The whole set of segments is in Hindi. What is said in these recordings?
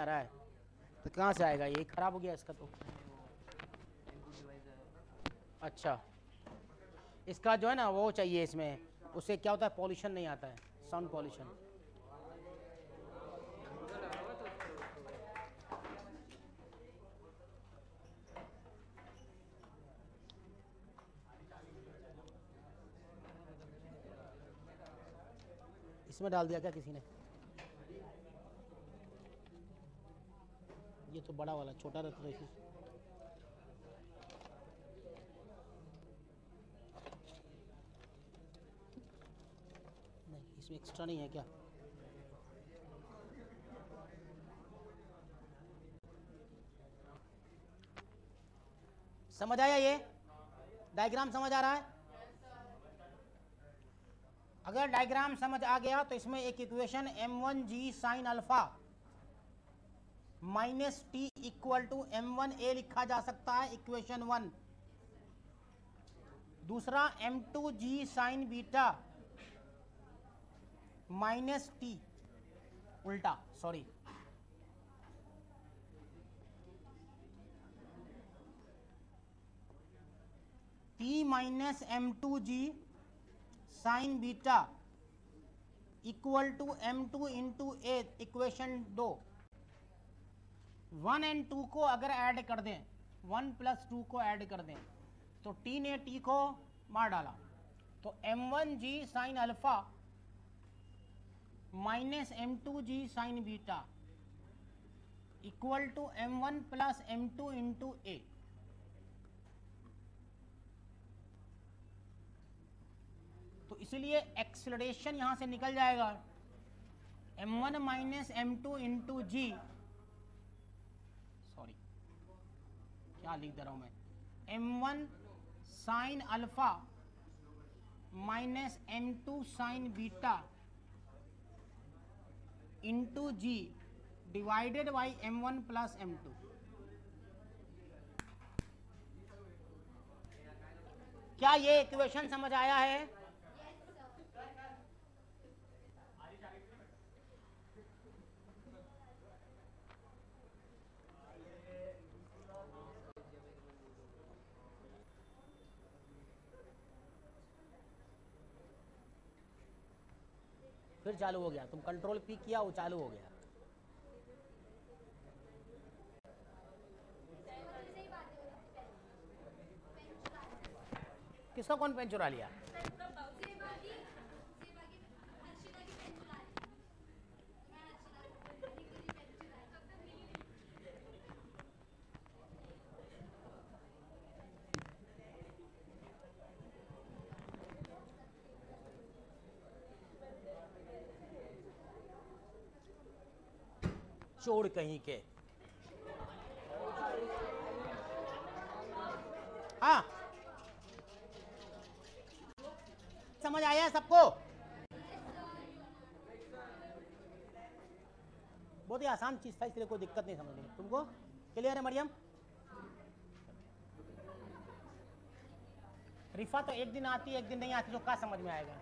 आ रहा है तो कहाँ से आएगा? ये खराब हो गया इसका तो। अच्छा, इसका जो है ना वो चाहिए इसमें, उससे क्या होता है पॉल्यूशन नहीं आता है, साउंड पॉल्यूशन। इसमें डाल दिया क्या किसी ने? ये तो बड़ा वाला, छोटा रहता है इसी। नहीं, इसमें एक्स्ट्रा नहीं है क्या? समझ आया? ये डायग्राम समझ आ रहा है? अगर डायग्राम समझ आ गया तो इसमें एक equation m1g sine alpha minus T equal to m1a लिखा जा सकता है, इक्वेशन 1। दूसरा m2g sine beta minus T, उल्टा sorry, t minus m2g sine beta equal to m2 into A, equation 2। 1 and 2 को अगर ऐड कर दें, 1 प्लस 2 को ऐड कर दें तो t ने t को मार डाला, तो m1g sine alpha minus m2g sine beta equal to m1 plus m2 into A. तो इसलिए एक्सेलरेशन यहां से निकल जाएगा m1 माइनस m2 इंटू जी, सॉरी क्या लिख दे रहा हूं मैं, m1 sine alpha minus m2 sine beta into G divided by m1 plus m2। क्या ये इक्वेशन समझ आया है? फिर चालू हो गया, तुम कंट्रोल पी किया वो चालू हो गया। किसका कौन पेन चुरा लिया? चोर कहीं के। हाँ, समझ आया सबको? बहुत ही आसान चीज था, इसलिए कोई दिक्कत नहीं समझने में। तुमको क्लियर है मरियम? रिफा तो एक दिन आती एक दिन नहीं आती, तो क्या समझ में आएगा?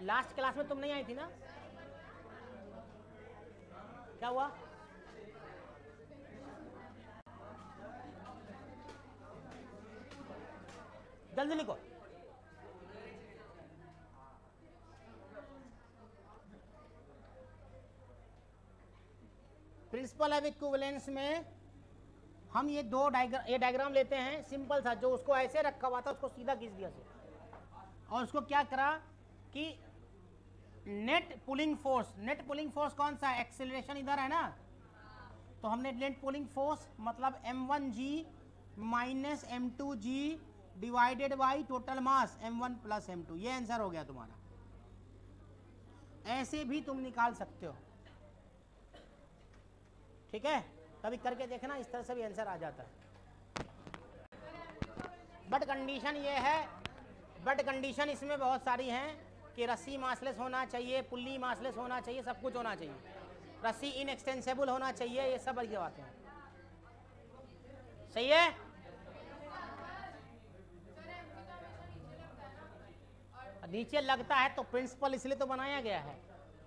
लास्ट क्लास में तुम नहीं आई थी ना? क्या हुआ? जल्दी लिखो। प्रिंसिपल ऑफ इक्विवेलेंस में हम ये दो डायग्राम लेते हैं, सिंपल था, जो उसको ऐसे रखा हुआ था उसको सीधा खींच दिया और उसको क्या करा कि नेट पुलिंग फोर्स कौन सा है? एक्सेलरेशन इधर है ना, तो हमने नेट पुलिंग फोर्स मतलब m1g minus m2g divided by total mass m1 plus m2, ये आंसर हो गया तुम्हारा। ऐसे भी तुम निकाल सकते हो, ठीक है? कभी करके देखना, इस तरह से भी आंसर आ जाता है। बट कंडीशन ये है, बट कंडीशन इसमें बहुत सारी हैं कि रस्सी मासलेस होना चाहिए, पुल्ली मासलेस होना चाहिए, सब कुछ होना चाहिए, रस्सी इनएक्सटेंसिबल होना चाहिए, ये सब ये बातें हैं। सही है? नीचे लगता है तो प्रिंसिपल इसलिए तो बनाया गया है,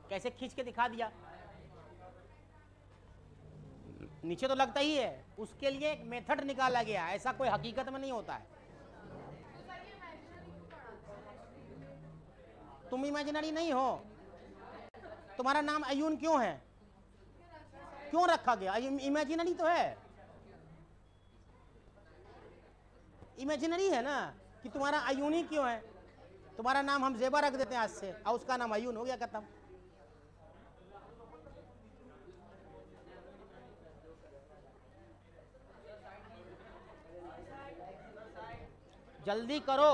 कैसे खींच के दिखा दिया। नीचे तो लगता ही है, उसके लिए एक मेथड निकाला गया, ऐसा कोई हकीकत में नहीं होता है। तुम इमेजिनरी नहीं हो, तुम्हारा नाम अयून क्यों है, क्यों रखा गया, इमेजिनरी तो है, इमेजिनरी है ना कि तुम्हारा अयूनी क्यों है। तुम्हारा नाम हम जेबा रख देते हैं आज से, और उसका नाम अयून, हो गया खत्म। जल्दी करो।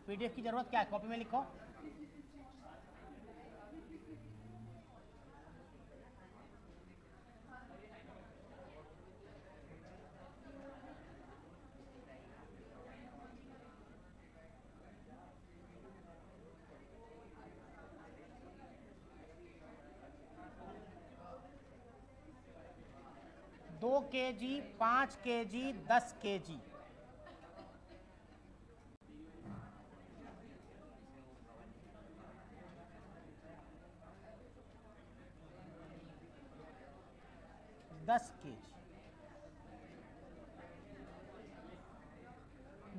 पीडीएफ की जरूरत क्या है, कॉपी में लिखो। दो kg, 5 kg, 10 kg। दस kg,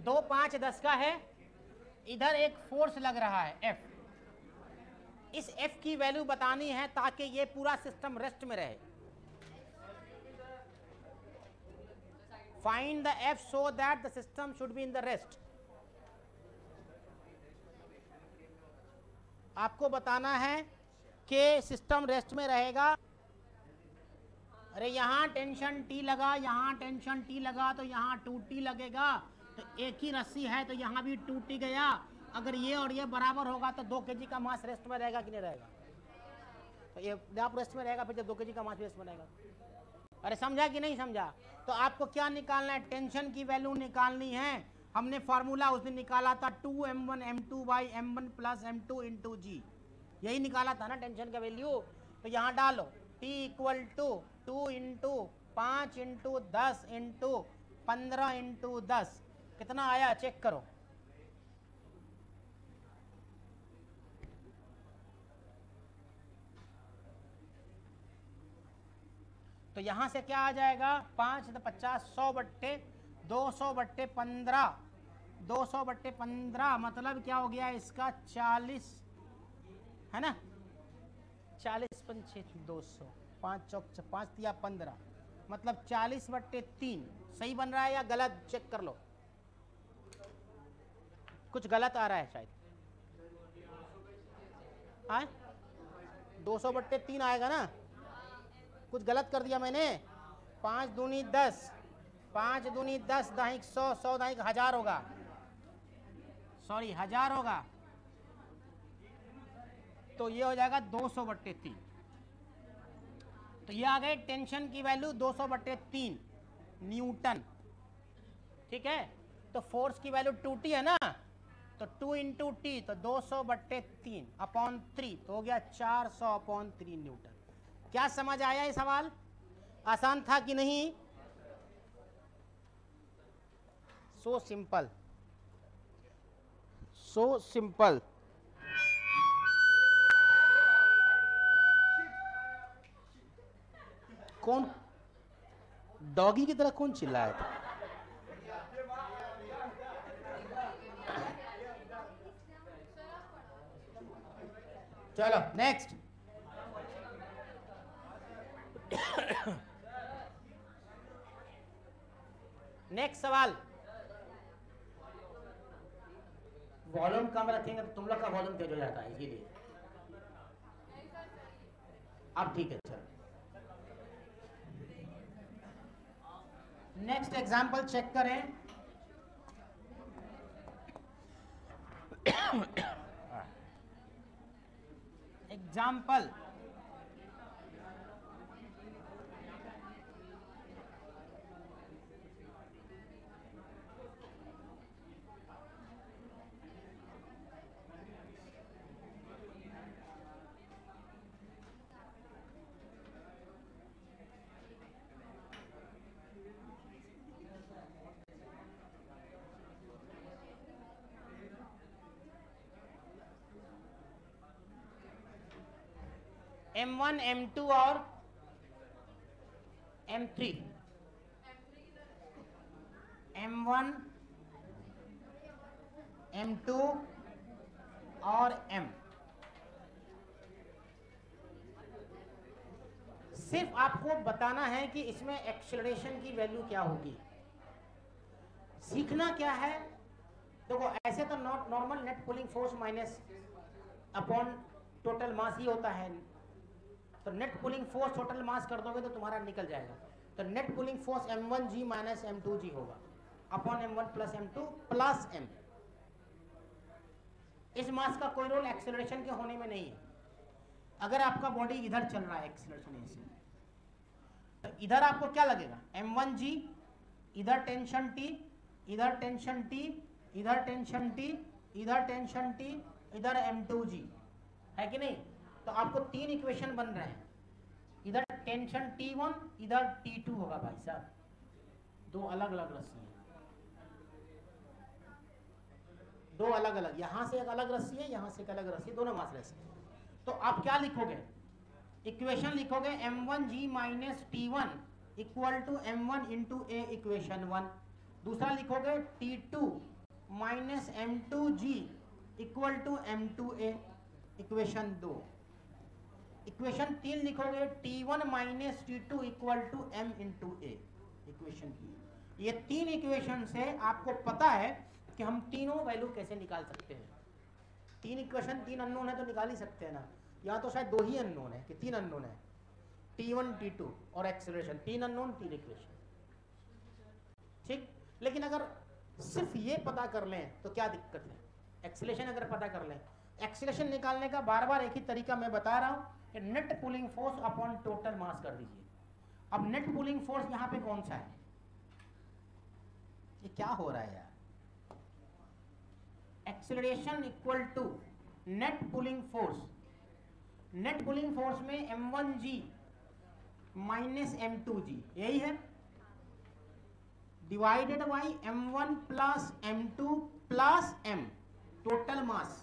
2, 5, 10 का है। इधर एक फोर्स लग रहा है F, इस F की वैल्यू बतानी है ताकि ये पूरा सिस्टम रेस्ट में रहे। Find the F so that the system should be in the rest। आपको बताना है कि सिस्टम रेस्ट में रहेगा। अरे यहाँ टेंशन T लगा, यहाँ टेंशन T लगा, तो यहाँ 2T लगेगा। तो एक ही रस्सी है तो यहाँ भी 2T गया। अगर ये और ये बराबर होगा तो 2 kg का मास रेस्ट में रहेगा कि नहीं रहेगा? तो ये आप रेस्ट में रहेगा, फिर जब 2 kg का मास रेस्ट में रहेगा। अरे समझा कि नहीं समझा? तो आपको क्या निकालना है, टेंशन की वैल्यू निकालनी है। हमने फार्मूला उस दिन निकाला था 2m1 m2 by m1 plus m2 into जी, यही निकाला था ना टेंशन का वैल्यू। तो यहाँ डालो T equal to 2 into 5 into 10 into 15 into 10, कितना आया चेक करो। तो यहां से क्या आ जाएगा, 5 तो 50, 100 बट्टे 200 बट्टे 15, 200 बट्टे 15 मतलब क्या हो गया इसका 40, है ना, 40 पंचे 200, 5 चौक 5 या 15 मतलब 40 बट्टे 3। सही बन रहा है या गलत, चेक कर लो, कुछ गलत आ रहा है शायद। आए 200 बट्टे 3 आएगा ना, कुछ गलत कर दिया मैंने। 5 दूनी 10, 5 दूनी 10, दाहिक 100, 100 दाहिक 1000 होगा, सॉरी 1000 होगा। तो ये हो जाएगा 200 बट्टे 3। तो ये आ गए टेंशन की वैल्यू 200 बट्टे 3 न्यूटन, ठीक है। तो फोर्स की वैल्यू 2T है ना, तो 2 इंटू टी, तो 200 बट्टे 3 अपॉन 3, तो हो गया 400 अपॉन 3 न्यूटन। क्या समझ आया ये सवाल, आसान था कि नहीं? So simple, so simple. कौन डॉगी की तरह कौन चिल्लाया था? चलो नेक्स्ट। नेक्स्ट सवाल, वॉल्यूम कम रखेंगे तो तुम लोग का वॉल्यूम तेज हो जाता है, इसीलिए। अब ठीक है, चलो नेक्स्ट एग्जाम्पल चेक करें। एग्जाम्पल, M1 M2 और M3, M1 M2 और M। सिर्फ आपको बताना है कि इसमें एक्सेलरेशन की वैल्यू क्या होगी। सीखना क्या है, देखो ऐसे तो normal net pulling force minus upon total mass ही होता है, तो net pulling force total mass कर दोगे तो तुम्हारा निकल जाएगा। तो net pulling force m1g minus m2g होगा upon m1 plus m2 plus m। इस मास का कोई रोल एक्सेलरेशन के होने में नहीं है। अगर आपका बॉडी इधर चल रहा है एक्सेलरेशन ऐसे, तो इधर आपको क्या लगेगा, m1g, इधर टेंशन T, इधर टेंशन T, इधर टेंशन T, इधर टेंशन T, इधर m2g, है कि नहीं। तो आपको तीन इक्वेशन बन रहे हैं, इधर टेंशन T1, इधर T2 होगा भाई साहब, दो अलग अलग रस्सी है, दो अलग अलग, यहां से एक अलग रस्सी है, यहां से एक अलग रस्सी है, दोनों मास रस्सी है। तो आप क्या लिखोगे, इक्वेशन लिखोगे m1g minus T1 equal to m1 into A equation 1। दूसरा लिखोगे T2 minus m2g equal to m2a equation 2। Equation 3 लिखोगे T1 minus T2 equal to m into a equation 3। ये तीन इक्वेशन से आपको पता है कि हम तीनों वैल्यू कैसे निकाल सकते हैं। तीन इक्वेशन, तीन अननोन है तो निकाल ही सकते हैं ना, यहाँ तो शायद दो ही अननोन है कि तीन अननोन है, T1 T2 और एक्सेलरेशन, तीन अननोन तीन इक्वेशन, ठीक। लेकिन अगर सिर्फ ये पता कर लें तो क्या दिक्कत है, एक्सेलरेशन अगर पता कर लें, एक्सेलरेशन निकालने का बार बार एक ही तरीका मैं बता रहा हूँ कि net pulling force upon total mass कर दीजिए। अब नेट पुलिंग फोर्स यहाँ पे कौन सा है, ये क्या हो रहा है यार, acceleration equal to net pulling force. Net pulling force में m1g माइनस m2g यही है, divided by m1 plus m2 plus m, total mass.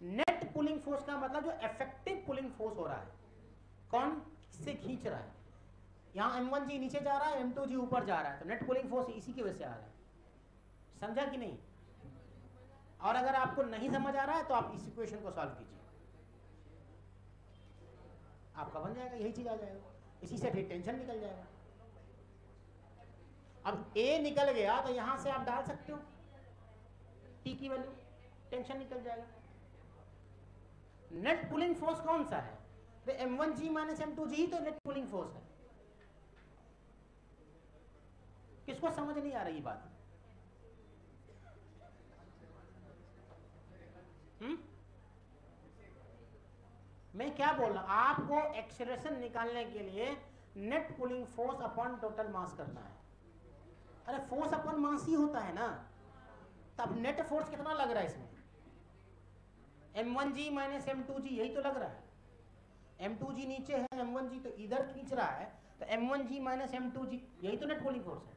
Net pulling force का मतलब जो इफेक्टिव पुलिंग फोर्स हो रहा है, कौन किससे खींच रहा है, यहां m1g नीचे जा रहा है, m2g ऊपर जा रहा है, तो नेट पुलिंग फोर्स इसी की वजह से आ रहा है। समझा कि नहीं। और अगर आपको नहीं समझ आ रहा है तो आप इस इक्वेशन को सॉल्व कीजिए, आपका बन जाएगा, यही चीज आ जाएगा, इसी से फिर टेंशन निकल जाएगा। अब ए निकल गया तो यहां से आप डाल सकते हो टी की वैल्यू, टेंशन निकल जाएगा। नेट पुलिंग फोर्स कौन सा है, तो m1g माइनस m2g ही तो नेट पुलिंग फोर्स है। किसको समझ नहीं आ रही बात, मैं क्या बोल रहा हूं, आपको एक्सेलरेशन निकालने के लिए net pulling force upon total मास करना है। अरे फोर्स अपॉन मास ही होता है ना, तब नेट फोर्स कितना लग रहा है इसमें, m1g माइनस m2g यही तो लग रहा है। m2g नीचे है, m1g तो इधर खींच रहा है, तो m1g माइनस m2g यही तो नेट पुलिंग फोर्स है।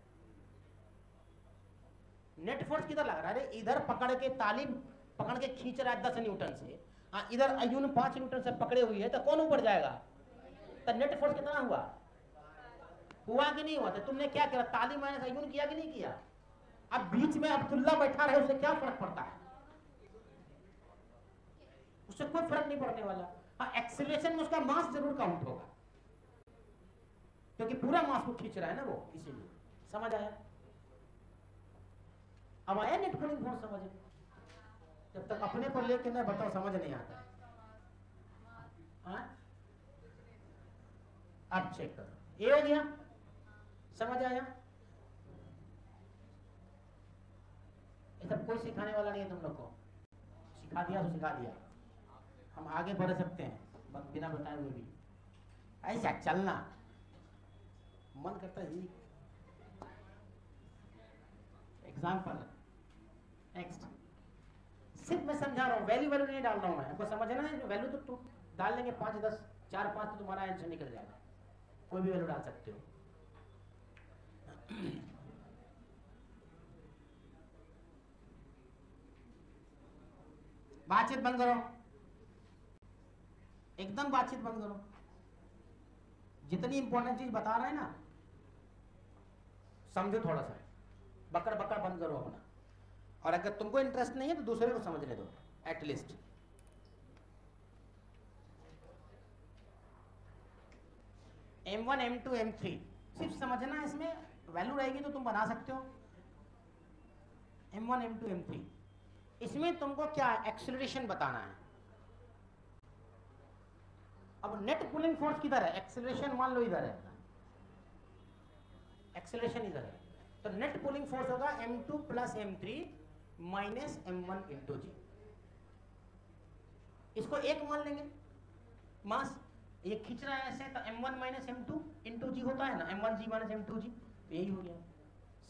नेट फोर्स किधर लग रहा है, अरे इधर पकड़ के ताली पकड़ के खींच रहा है 10 न्यूटन से, इधर अयून 5 न्यूटन से पकड़े हुई है, तो कौन ऊपर जाएगा, तो नेट फोर्स कितना हुआ, हुआ कि नहीं हुआ। तो तुमने क्या किया, ताली माइनस अयून किया कि नहीं किया। अब बीच में अब्दुल्ला बैठा रहे, उससे क्या फर्क पड़ता है, उससे कोई फर्क नहीं पड़ने वाला। हाँ, एक्सेलरेशन में उसका मास जरूर काउंट होगा, क्योंकि पूरा मास को खींच रहा है ना वो, इसीलिए। समझ आया, अब आया नेट पुलिंग फोर्स समझ। जब तक अपने पर लेके ना बताओ समझ नहीं आता। हाँ, अब चेक करो, ये हो गया, समझ आया। ये सब कोई सिखाने वाला नहीं है तुम लोग को, सिखा दिया तो सिखा दिया, हम आगे बढ़ सकते हैं बिना बताए हुए भी। ऐसा चलना मन करता है। एग्जाम्पल नेक्स्ट, सिर्फ मैं समझा रहा हूँ, वैल्यू नहीं डाल रहा हूँ मैं, आपको समझना है। वैल्यू तो डाल लेंगे 5 10 4 5 तो तुम्हारा आंसर निकल जाएगा, कोई भी वैल्यू डाल सकते हो। बातचीत बंद करो। एकदम बातचीत बंद करो। जितनी इंपॉर्टेंट चीज बता रहे हैं ना, समझो थोड़ा सा, बकर बकर बंद करो अपना। और अगर तुमको इंटरेस्ट नहीं है तो दूसरे को समझने दो एटलीस्ट। M1 M2 M3 सिर्फ समझना, इसमें वैल्यू रहेगी तो तुम बना सकते हो। M1 M2 M3 इसमें तुमको क्या एक्सेलरेशन बताना है। अब नेट पुलिंग फोर्स किधर है, एक्सेलरेशन मान लो इधर है, एक्सेलरेशन इधर है, तो नेट पुलिंग फोर्स होगा M2 plus M3 minus M1 into जी। इसको एक मान लेंगे मास, ये खींच रहा है ऐसे तो M1 माइनस M2 इंटू जी होता है ना, M1 जी माइनस M2 जी, तो यही हो गया,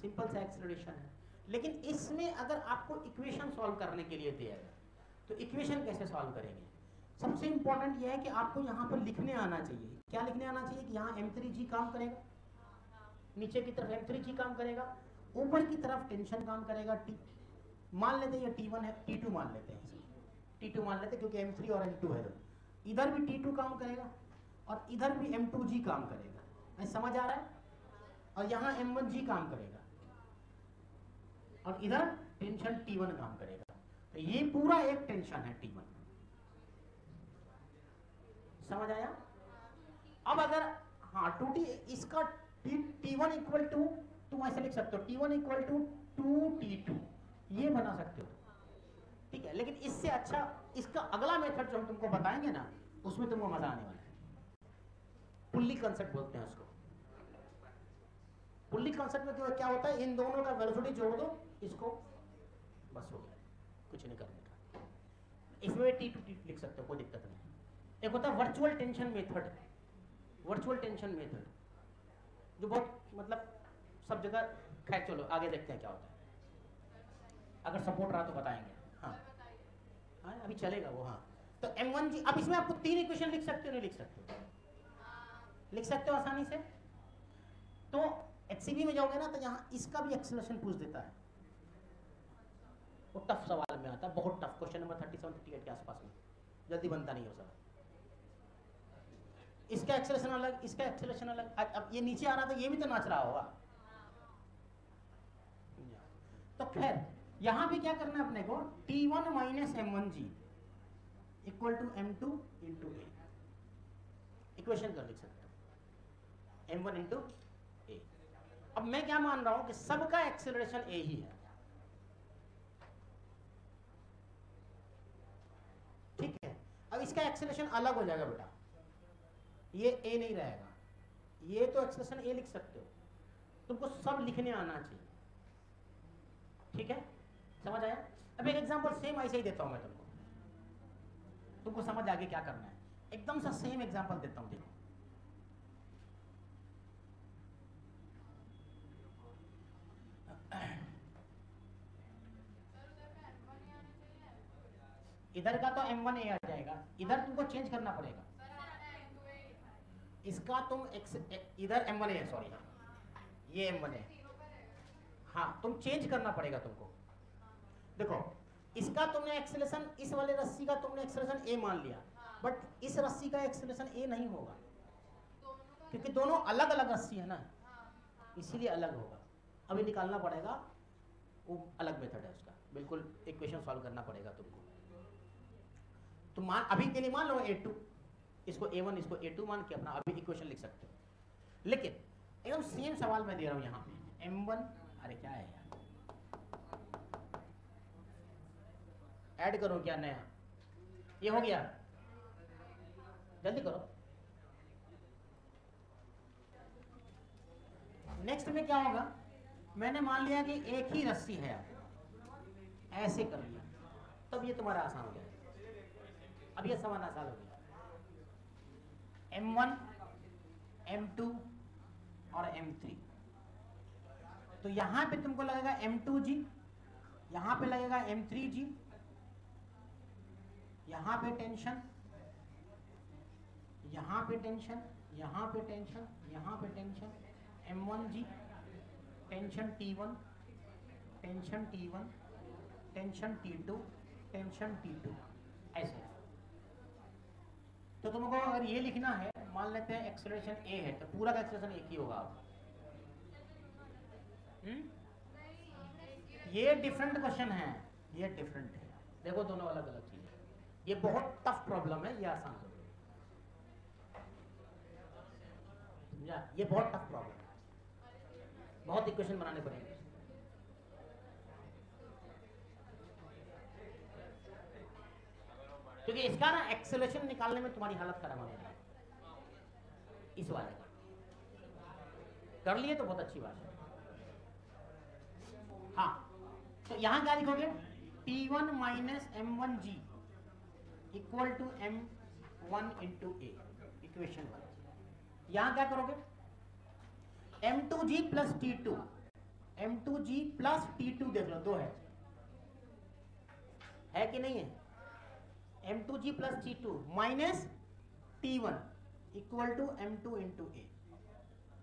सिंपल सा एक्सेलरेशन है। लेकिन इसमें अगर आपको इक्वेशन सॉल्व करने के लिए दिया है तो इक्वेशन कैसे सॉल्व करेंगे। सबसे इंपॉर्टेंट यह है कि आपको यहाँ पर लिखने आना चाहिए। क्या लिखने आना चाहिए कि यहाँ M3G काम करेगा, नीचे की तरफ M3G काम करेगा, ऊपर की तरफ टेंशन काम करेगा T। मान लेते हैं ये T1 है, T2 मान लेते हैं, T2 मान लेते हैं क्योंकि M3 और M2 है। इधर भी T2 काम करेगा और इधर भी M2G काम करेगा, समझ आ रहा है। और यहाँ M1G काम करेगा और इधर टेंशन T1 काम करेगा, तो ये पूरा एक टेंशन है T1। समझ आया। अब अगर हाँ 2T, इसका T1 इक्वल टू, तुम ऐसे लिख सकते हो T1 इक्वल टू 2T2, ये बना सकते हो, ठीक है। लेकिन इससे अच्छा इसका अगला मेथड जो हम तुमको बताएंगे ना, उसमें तुमको मजा आने वाला है। पुल्ली कंसेप्ट बोलते हैं उसको। पुल्ली कंसेप्ट में क्या होता है, इन दोनों का वेलोसिटी जोड़ दो, इसको बस हो गया, कुछ नहीं करने का। इसमें T2T लिख सकते हो, कोई दिक्कत नहीं। एक होता है virtual tension method, virtual tension method जो बहुत मतलब सब जगह, खैर चलो आगे देखते हैं क्या होता है, अगर सपोर्ट रहा तो बताएंगे। हाँ हाँ अभी चलेगा वो। हाँ तो M1G, अब इसमें आपको 3 इक्वेशन लिख सकते हो, नहीं लिख सकते हो, लिख सकते हो आसानी से। तो HCB में जाओगे ना तो यहाँ इसका भी एक्सेलरेशन पूछ देता है, वो टफ सवाल में आता है, बहुत टफ, क्वेश्चन नंबर 37-38 के आसपास में, जल्दी बनता नहीं हो सर। इसका एक्सेलरेशन अलग, इसका एक्सेलरेशन अलग। अब ये नीचे आ रहा था, ये भी तो नाच रहा होगा। तो खैर यहां भी क्या करना है अपने को, T1 minus M1G equal to M2 into A, equation कर लिख सकते हो, M1 इंटू A। अब मैं क्या मान रहा हूं कि सबका एक्सेलरेशन A ही है, ठीक है। अब इसका एक्सेलरेशन अलग हो जाएगा बेटा, ये A नहीं रहेगा, ये तो एक्सेलरेशन A लिख सकते हो, तुमको सब लिखने आना चाहिए, ठीक है। समझ आया। अब एक एग्जांपल सेम ऐसे ही देता हूं मैं तुमको समझ आगे क्या करना है। एकदम सा सेम एग्जांपल देता हूं, देखो। इधर का तो M1A आ जाएगा, इधर तुमको चेंज करना पड़ेगा। इसका तुम इधर M1A है, सॉरी ये M1A, हाँ तुम चेंज करना पड़ेगा तुमको। देखो इसका तुमने एक्सेलरेशन, इस वाले रस्सी का तुमने एक्सेलरेशन A मान लिया, बट इस रस्सी का एक्सेलरेशन A नहीं होगा क्योंकि दोनों अलग अलग रस्सी है ना, इसीलिए अलग होगा। अभी निकालना पड़ेगा, वो अलग मेथड है उसका, बिल्कुल इक्वेशन सॉल्व करना पड़ेगा तुमको। तो मान अभी के लिए मान लो A2, इसको A1 इसको A2 मान के अपना अभी इक्वेशन लिख सकते हो। लेकिन एकदम सेम सवाल मैं दे रहा हूं यहाँ पे M1, अरे क्या है यार, ऐड करो क्या नया, ये हो गया, जल्दी करो। नेक्स्ट में क्या होगा, मैंने मान लिया कि एक ही रस्सी है, ऐसे कर लिया, तब ये तुम्हारा आसान हो गया। अब ये सवाल आसान हो गया, M1 M2 और M3, तो यहां पे तुमको लगेगा M2G, यहां पे लगेगा M3G, यहां पे टेंशन, यहां पे टेंशन, यहां पे टेंशन, यहां पे tension, M1G, tension T1, tension T1, tension T2, tension T2, ऐसे। तो तुमको अगर ये लिखना है, मान लेते हैं एक्सेलरेशन ए है, तो पूरा का एक्सेलरेशन एक ही होगा। ये डिफरेंट क्वेश्चन है, ये डिफरेंट है। देखो दोनों अलग अलग चीज है। ये बहुत टफ प्रॉब्लम है, ये आसान हो गई। समझा? ये बहुत टफ प्रॉब्लम है, बहुत इक्वेशन बनाने पड़ेंगे। क्योंकि इसका ना एक्सेलरेशन निकालने में तुम्हारी हालत खराब होने वाली है। इस वाले का कर लिए तो बहुत अच्छी बात है। हाँ, तो यहां क्या लिखोगे? T1 minus M1G equal to M1 into A, equation 1। यहां क्या करोगे? M2G plus T2, M2G plus T2 देख लो, दो है कि नहीं है? M2G plus T2 minus T1 equal to M2 into A,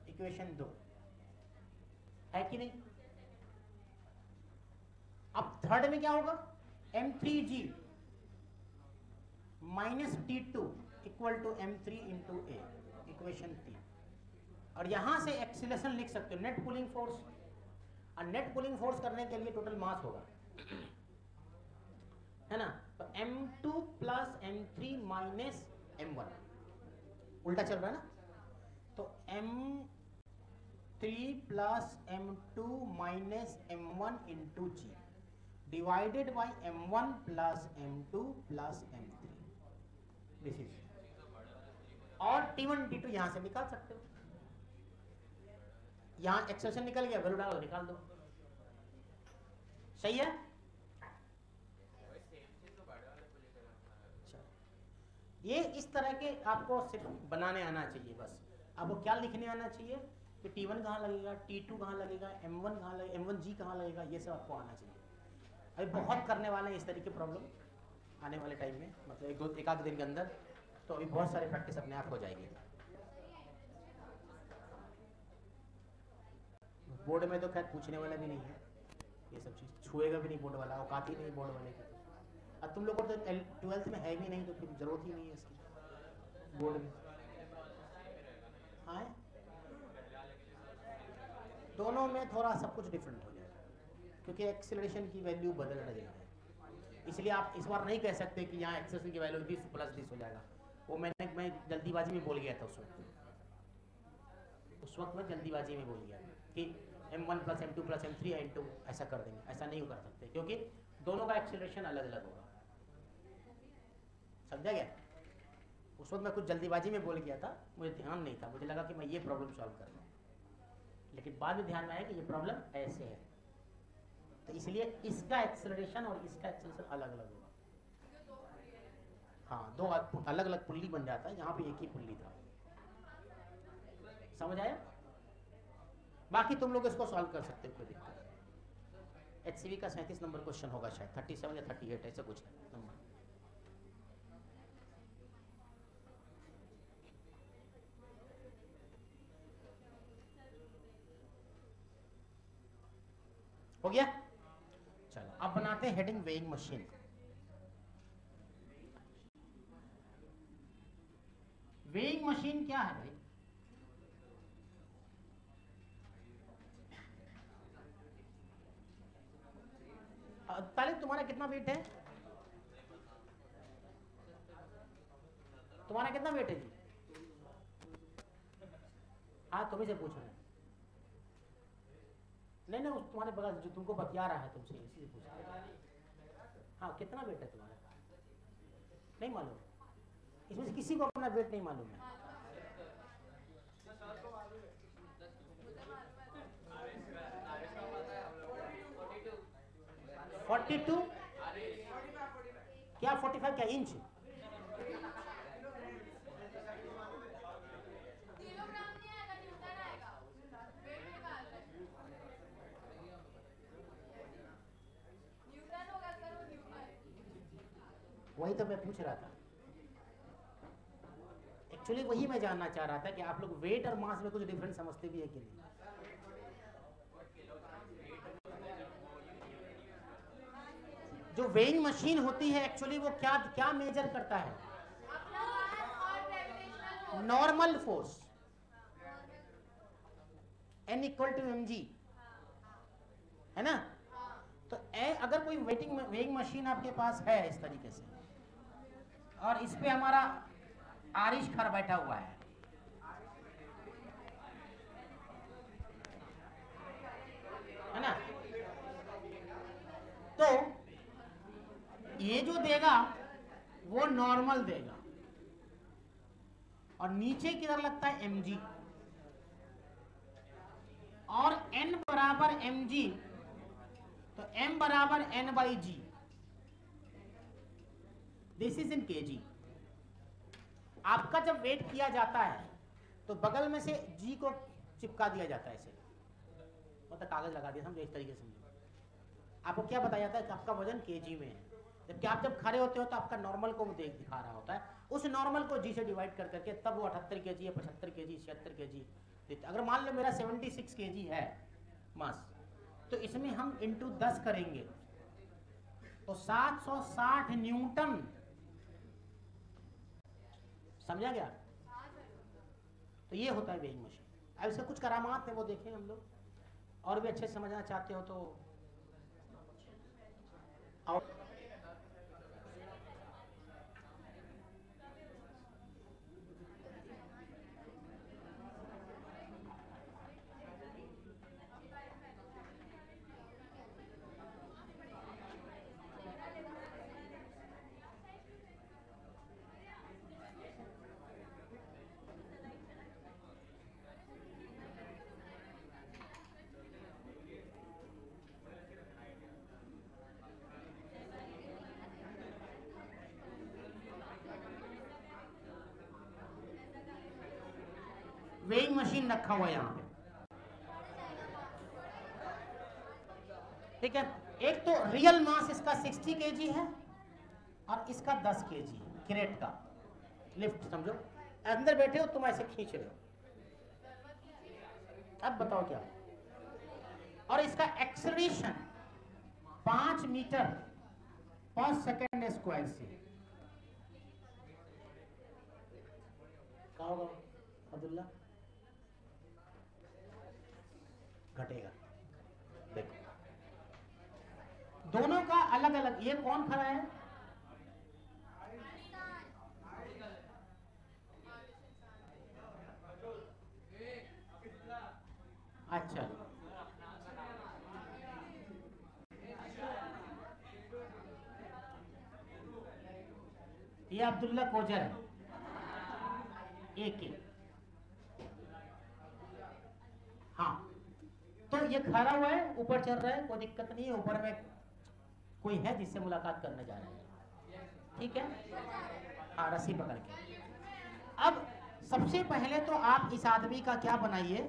equation 2 है कि नहीं? अब थर्ड में क्या होगा? M3G minus T2 equal to M3 into A, equation 3। और यहां से एक्सीलरेशन लिख सकते हो, नेट पुलिंग फोर्स। और नेट पुलिंग फोर्स करने के लिए टोटल मास होगा, है ना? तो M2 plus M3 minus M1, उल्टा चल रहा है ना? तो M3 plus M2 minus M1 into G divided by M1 plus M2 plus M3, this is. और T1 T2 यहां से निकाल सकते हो। यहां एक्सप्रेशन निकल गया, वैल्यू डालो, निकाल दो। सही है? ये इस तरह के आपको सिर्फ बनाने आना चाहिए बस। आपको क्या लिखने आना चाहिए कि T1 कहाँ लगेगा, T2 कहाँ लगेगा, M1 कहाँ लगेगा, M1G कहाँ लगेगा, ये सब आपको आना चाहिए। अभी बहुत करने वाले हैं इस तरीके प्रॉब्लम आने वाले टाइम में, मतलब एक आध दिन के अंदर। तो अभी बहुत सारी प्रैक्टिस अपने आप हो जाएगी। बोर्ड में तो खैर पूछने वाला भी नहीं है ये सब चीज़, छुएगा भी नहीं बोर्ड वाला, औकात ही नहीं बोर्ड वाले की। अब तुम लोग को तो 12th में है भी नहीं, तो फिर जरूरत ही नहीं है इसकी बोर्ड में। हाँ, दोनों में थोड़ा सब कुछ डिफरेंट हो जाएगा, क्योंकि एक्सेलरेशन की वैल्यू बदल रही है। इसलिए आप इस बार नहीं कह सकते कि यहाँ एक्सेलरेशन की वैल्यू 20 प्लस 20 हो जाएगा। वो मैं जल्दीबाजी में बोल गया था उस वक्त मैं जल्दीबाजी में बोल गया कि M1 plus M2 plus M3 into ऐसा कर देंगे। ऐसा नहीं कर सकते, क्योंकि दोनों का एक्सेलरेशन अलग अलग होगा। समझा गया? उस वक्त मैं कुछ जल्दीबाजी में बोल गया था, मुझे ध्यान नहीं था, मुझे लगा कि मैं ये प्रॉब्लम सॉल्व कर लूँ, लेकिन बाद में ध्यान में आया कि ये प्रॉब्लम ऐसे है। तो इसलिए इसका एक्सेलरेशन और इसका एक्सेलरेशन अलग अलग होगा। हाँ, दो अलग अलग पुल्ली बन जाता है, यहाँ पे एक ही पुल्ली था। समझ आया? बाकी तुम लोग इसको सॉल्व कर सकते हो, कोई दिक्कत नहीं। HCV का 37 नंबर क्वेश्चन होगा शायद, 37 या 38 ऐसा कुछ है नंबर। हो गया? चलो अब बनाते हैं heading weighing machine. Weighing machine क्या है भाई? पहले तुम्हारा कितना वेट है? तुम्हारा कितना वेट है जी? हाँ, तुम्हें से पूछ रहे हैं। नहीं नहीं, तुम्हारे बगल जो तुमको बतिया रहा है तुमसे, इसी से पूछ रहे हैं। हाँ, कितना वेट है तुम्हारा? नहीं मालूम? इसमें से किसी को अपना वेट नहीं मालूम है? 42? क्या 45 क्या इंच? वही तो मैं पूछ रहा था, एक्चुअली वही मैं जानना चाह रहा था कि आप लोग वेट और मास में कुछ डिफरेंस समझते भी है कि नहीं। जो वेइंग मशीन होती है एक्चुअली वो क्या क्या मेजर करता है? Normal force N equal to mg है ना। तो अगर कोई वेइंग मशीन आपके पास है इस तरीके से, और इस पे हमारा आरिश खर बैठा हुआ है ना, तो ये जो देगा वो नॉर्मल देगा, और नीचे किधर लगता है mg, और n बराबर mg, तो m बराबर n by G, this is in kg। आपका जब वेट किया जाता है तो बगल में से g को चिपका दिया जाता है, ऐसे मतलब कागज लगा दिया, समझो इस तरीके से। आपको क्या बताया जाता है कि आपका वजन kg में है, जबकि आप जब खड़े होते हो तो आपका नॉर्मल को दिखा रहा होता है, उस नॉर्मल को g से डिवाइड कर करके तब वो 78 kg या 75 kg 76 kg देता। अगर मान लो मेरा 76 kg है मास, तो इसमें हम इंटू 10 करेंगे तो 760 न्यूटन, समझा गया। तो ये होता है वेइंग मशीन। अब इसके कुछ करामात है वो देखें हम लोग, और भी अच्छे से समझना चाहते हो तो और वेइंग मशीन रखा हुआ है यहाँ पे, ठीक है। एक तो रियल मास इसका 60 kg है और इसका 10 kg है, क्रेट का लिफ्ट समझो, अंदर बैठे हो तुम ऐसे खींच रहे हो, अब बताओ क्या। और इसका एक्सेलरेशन 5 मीटर पर सेकेंड स्क्वायर से, क्या होगा अब्दुल्ला, घटेगा। देखो दोनों का अलग अलग, ये कौन खड़ा है, अच्छा ये अब्दुल्ला कोजर है, एक ही, हाँ। तो ये खड़ा हुआ है, ऊपर चल रहा है, कोई दिक्कत नहीं है, ऊपर में कोई है जिससे मुलाकात करने जा रहे हैं, ठीक है, हाँ रस्सी पकड़ के। अब सबसे पहले तो आप इस आदमी का क्या बनाइए,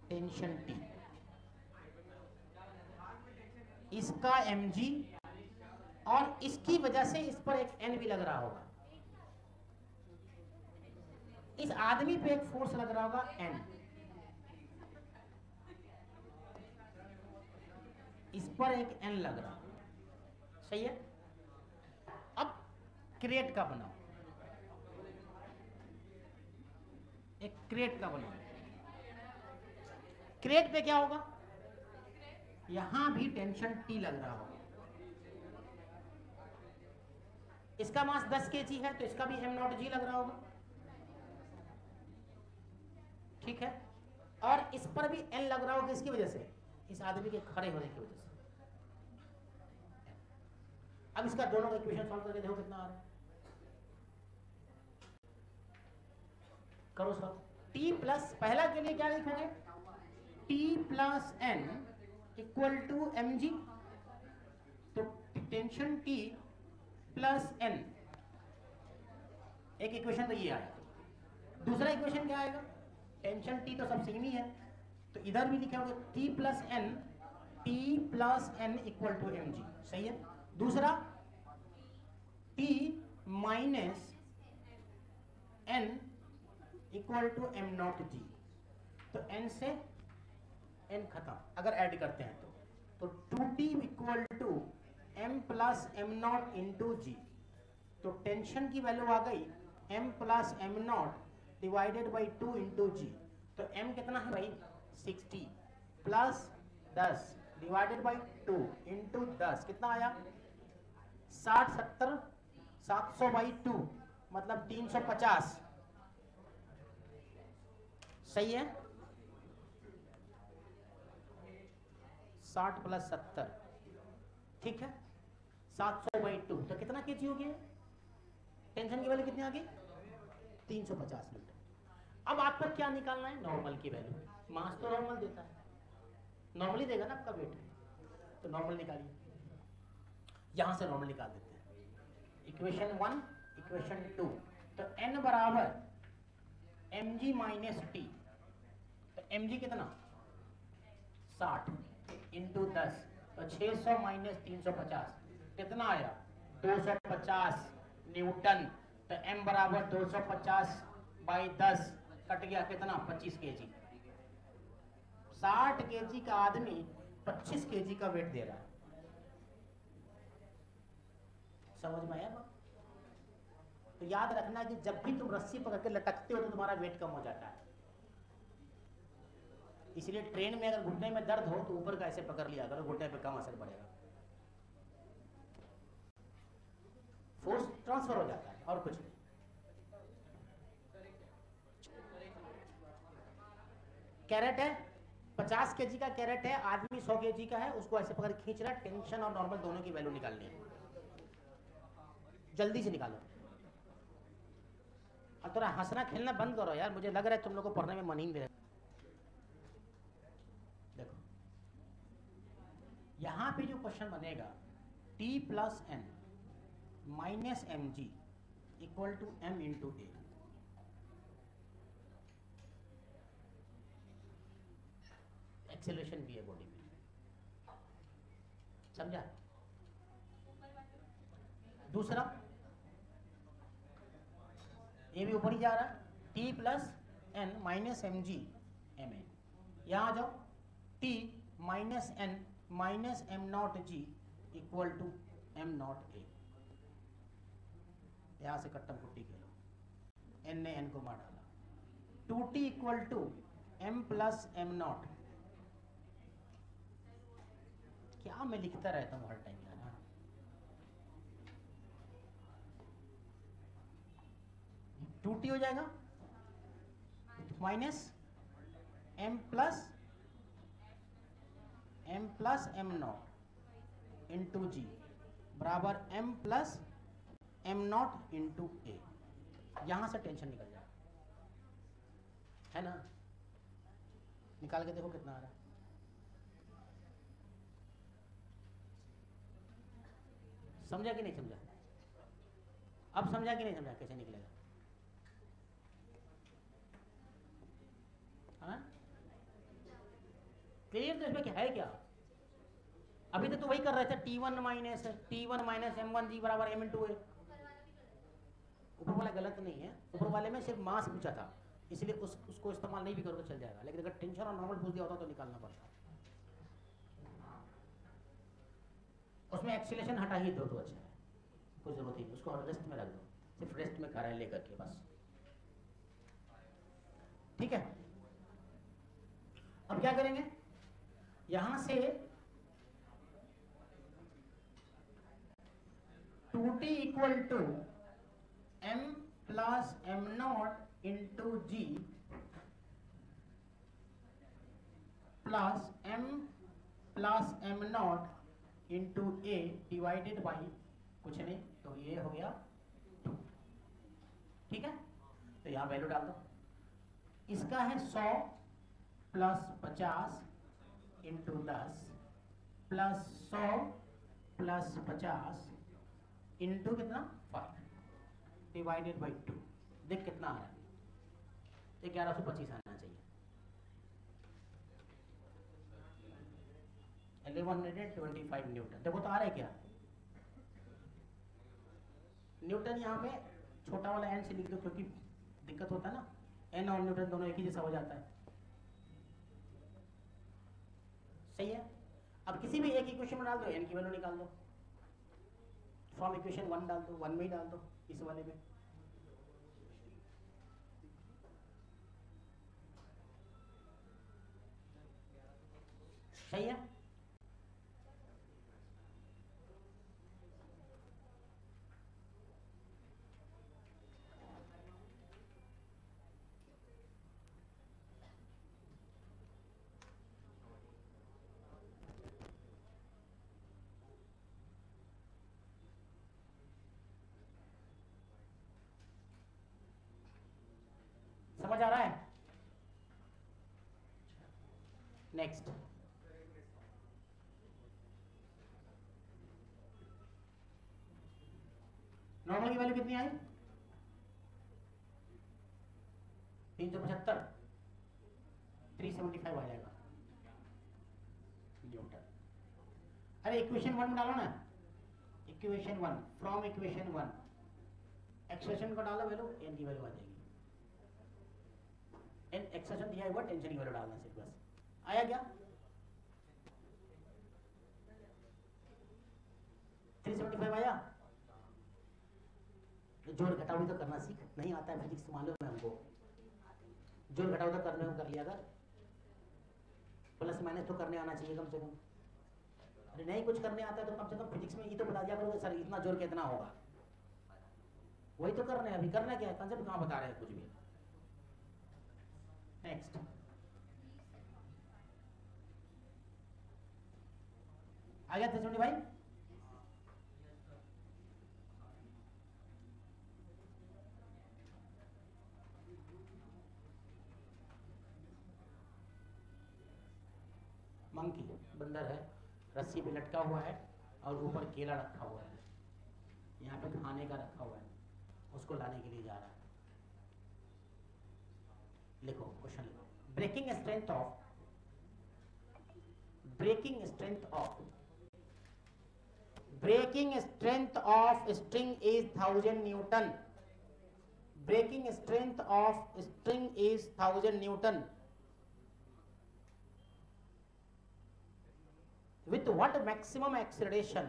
टेंशन टी, इसका mg, और इसकी वजह से इस पर एक n भी लग रहा होगा, इस आदमी पे एक फोर्स लग रहा होगा n, इस पर एक n लग रहा, सही है। अब क्रेट का बनाओ, एक क्रेट का बनाओ, क्रेट पे क्या होगा, यहां भी टेंशन T लग रहा होगा, इसका मास 10 kg है तो इसका भी m0g लग रहा होगा, ठीक है। और इस पर भी n लग रहा होगा, किसकी वजह से, इस आदमी के खड़े होने की वजह से। अब इसका दोनों का इक्वेशन सॉल्व करके देखो कितना आ रहा है, करो सॉल्व। T प्लस, पहला के लिए क्या लिखोगे, T plus n equal to mg, तो टेंशन T प्लस n, एक इक्वेशन तो ये आया। दूसरा इक्वेशन क्या आएगा, टेंशन T तो सब सेम ही है, तो इधर भी लिखे होंगे T plus n equal to mg, सही है। दूसरा T minus n equal to m0g, तो n से n खत्म, अगर ऐड करते हैं तो 2t equal to m plus m0 into G, तो तो टेंशन की वैल्यू आ गई m plus M not divided by 2 into G. तो m कितना है भाई 60 प्लस 10 डिवाइडेड बाई 2 इंटू 10 कितना आया 60 70 700 बाई 2 मतलब 350। सही है 60 प्लस 70 ठीक है 700 बाई 2 तो कितना केजी हो गया टेंशन की वैल्यू कितनी आ गई 350 न्यूटन। अब आपको क्या निकालना है नॉर्मल की वैल्यू। मास तो नॉर्मल देता है नॉर्मली देगा ना आपका वेट तो नॉर्मल निकालिए यहां से नॉर्मल निकाल देते हैं इक्वेशन 1 इक्वेशन 2 तो n बराबर mg माइनस टी तो mg कितना 60 इंटू 10 तो 600 माइनस 350 कितना आया 250 न्यूटन। तो m बराबर 250 बाई 10 कट गया कितना 25 केजी। 60 केजी का आदमी 25 केजी का वेट दे रहा है। समझ में आया बात? तो याद रखना कि जब भी तुम रस्सी पकड़ के लटकते हो तो तुम्हारा वेट कम हो जाता है। इसलिए ट्रेन में अगर घुटने में दर्द हो तो ऊपर का ऐसे पकड़ लिया करो घुटने पे कम असर पड़ेगा फोर्स ट्रांसफर हो जाता है और कुछ नहीं। कैरेट है 50 केजी का कैरेट है आदमी 100 केजी का है उसको ऐसे पकड़ खींच रहा है टेंशन और नॉर्मल दोनों की वैल्यू निकालनी है जल्दी से निकालो। अब थोड़ा हंसना खेलना बंद करो यार मुझे लग रहा है तुम लोग को पढ़ने में मन ही नहीं रहे। देखो यहां पे जो क्वेश्चन बनेगा t plus N minus M G equal to M into A. Acceleration भी है बॉडी में समझा। दूसरा ये भी ऊपर ही जा रहा है t plus N minus M G M A. यहां आ जाओ t minus N minus M not G equal to M not A. यहां से कट्टम कुट्टी खेलो n ने n को मार डाला 2t equal to m plus M not. क्या मैं लिखता रहता हूँ हर टाइम यार। टू टी हो जाएगा minus M plus M not into G बराबर M plus M not into A. यहां से टेंशन निकल जाए है ना। निकाल के देखो कितना आ रहा है। समझा कि नहीं समझा? अब समझा कि नहीं समझा कैसे निकलेगा? हाँ क्लियर? तो इसमें क्या है क्या? अभी तक तो वही कर रहे थे T1 माइनस M1 जी बराबर M इंटू ए। ऊपर वाला गलत नहीं है ऊपर वाले में सिर्फ मास पूछा था इसलिए उसको इस्तेमाल नहीं भी करोगे चल जाएगा लेकिन अगर टेंशन और नॉर्मल पूछ दिया होता तो निकालना पड़ता। उसमें एक्सीलरेशन हटा ही दो तो अच्छा है कोई जरूरत नहीं उसको रेस्ट में रख दो सिर्फ रेस्ट में कार्य लेकर के बस ठीक है। अब क्या करेंगे यहां से 2t equal to m plus M not into G plus M not into A divided by कुछ नहीं तो ये हो गया 2। ठीक है तो यहां वैल्यू डाल दो। इसका है 100 plus 50 into 10 plus 100 plus 50 into कितना 5 डिवाइडेड बाई 2। देख कितना आ रहा है 1125 आना चाहिए 1125 न्यूटन। देखो तो आ रहा है क्या न्यूटन यहाँ पे छोटा वाला एन से लिख दो क्योंकि दिक्कत होता है ना एन और न्यूटन दोनों एक ही जैसा हो जाता है। सही है। अब किसी भी एक इक्वेशन में डाल दो एन की वैल्यू निकाल दो फ्रॉम इक्वेशन 1 डाल दो, 1 में ही डाल दो इस वाले में। सही है। समझ आ रहा है? नेक्स्ट, नॉर्मल की वैल्यू कितनी आई? 375, 375 आ जाएगा न्यूटन। अरे इक्वेशन 1 में डालो ना, इक्वेशन 1, फ्रॉम इक्वेशन 1 एक्सप्रेशन को डालो वैल्यू, एन की वैल्यू आ जाएगी। एन एक्सप्रेशन दिया हुआ, टेंशन की वैल्यू डालना सिर्फ बस। आया क्या? 375 आया। जोड़ घटाव तो करना सीख, नहीं आता है फिजिक्स मालूम है हमको। जोड़ घटाव तो करने में कर लिया कर, प्लस माइनस तो करने आना चाहिए कम से कम। अरे नहीं कुछ करने आता है तो कम से कम फिजिक्स में ये तो बता दिया करो सर इतना जोड़ कितना होगा। वही तो करना है, अभी करना क्या है, कंसेप्ट कहाँ बता रहे हैं कुछ भी। नेक्स्ट, आ गया 375 भाई? मंकी बंदर है, रस्सी पे लटका हुआ है और ऊपर केला रखा हुआ है, यहाँ पे खाने का रखा हुआ है, उसको लाने के लिए जा रहा है। लिखो क्वेश्चन लिखो, breaking strength of string is 1000 newton. Breaking strength of string is 1000 newton. With what maximum acceleration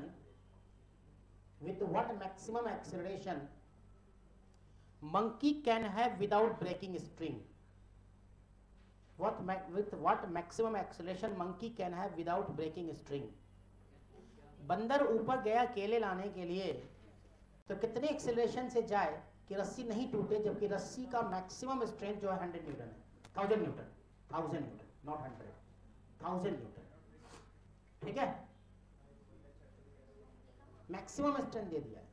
monkey can have without breaking string? With what maximum acceleration monkey can have without breaking string? बंदर ऊपर गया केले लाने के लिए, तो कितने एक्सेलरेशन से जाए कि रस्सी नहीं टूटे, जबकि रस्सी का मैक्सिमम स्ट्रेंथ जो है 100 न्यूटन है, 1000 न्यूटन, नॉट 100, 1000 न्यूटन। ठीक है, मैक्सिमम स्ट्रेंथ दे दिया है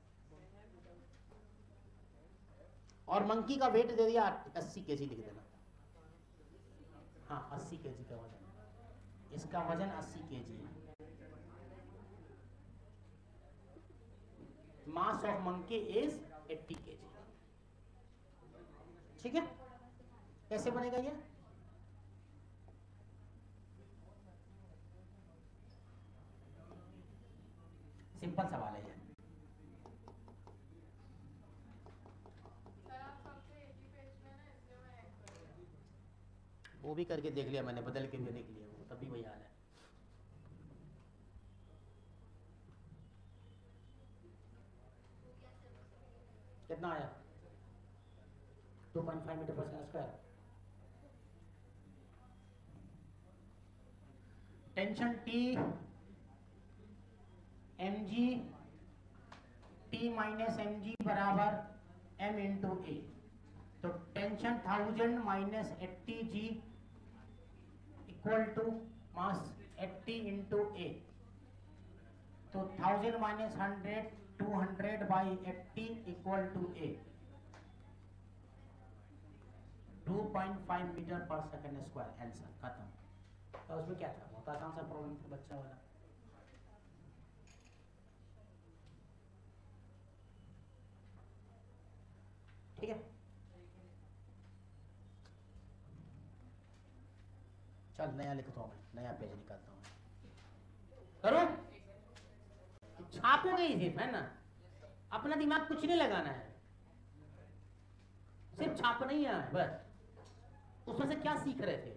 और मंकी का वेट दे दिया 80 केजी, लिख देना। हाँ 80 केजी का वजन, इसका वजन 80 केजी है। Mass of monkey is 80 KG. ठीक है, कैसे बनेगा ये? सिंपल सवाल है ये। वो भी करके देख लिया मैंने, बदल के भी देख लिया, वो तब भी वही हाल है। कितना आया? 2.5 मीटर पर second square. Tension T mg t minus mg बराबर m इंटू ए। तो tension 1000 minus 80g equal to mass 80 into A. तो 1000 minus 100 200 by 80 equal to A. 2.5 metre पर सेकंड स्क्वायर। आंसर खत्म। तो उसमें क्या था, बहुत आसान सा प्रॉब्लम था बच्चा वाला। ठीक है, चल नया लिखता हूँ मैं, नया पेज निकालता हूँ। करो, छापोगे ही सिर्फ, है ना, अपना दिमाग कुछ नहीं लगाना है, सिर्फ छापना ही है बस। उसमें से क्या सीख रहे थे?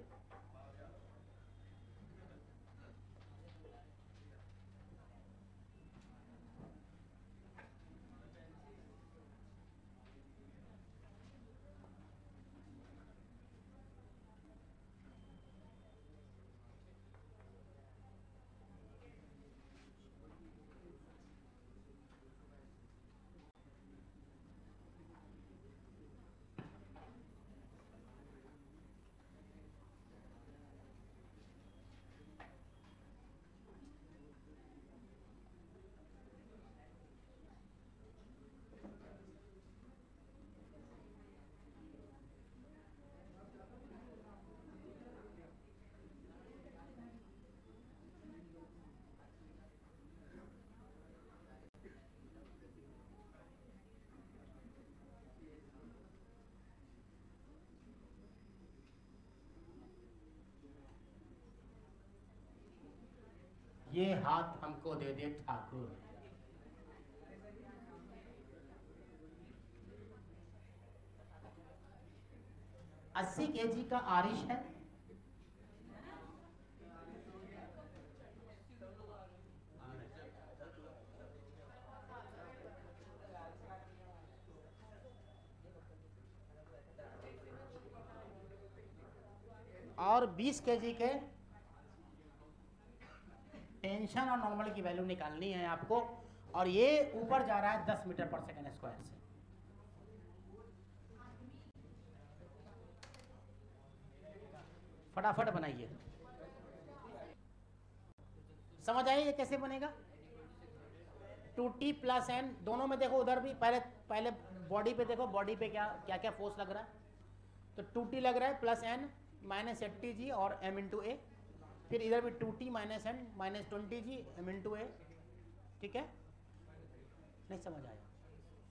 ये हाथ हमको दे दे ठाकुर। अस्सी kg का आरिश है, और 20 kg के टेंशन और नॉर्मल की वैल्यू निकालनी है आपको, और ये ऊपर जा रहा है 10 मीटर पर सेकंड स्क्वायर से। फटाफट बनाइए। समझ आई ये कैसे बनेगा? 2t प्लस n, दोनों में देखो, उधर भी पहले बॉडी पे देखो, बॉडी पे क्या क्या क्या फोर्स लग रहा है। तो 2t लग रहा है प्लस n माइनस 80g और m इंटू ए, फिर इधर भी 2t minus n minus 20g m into A. ठीक है, नहीं समझ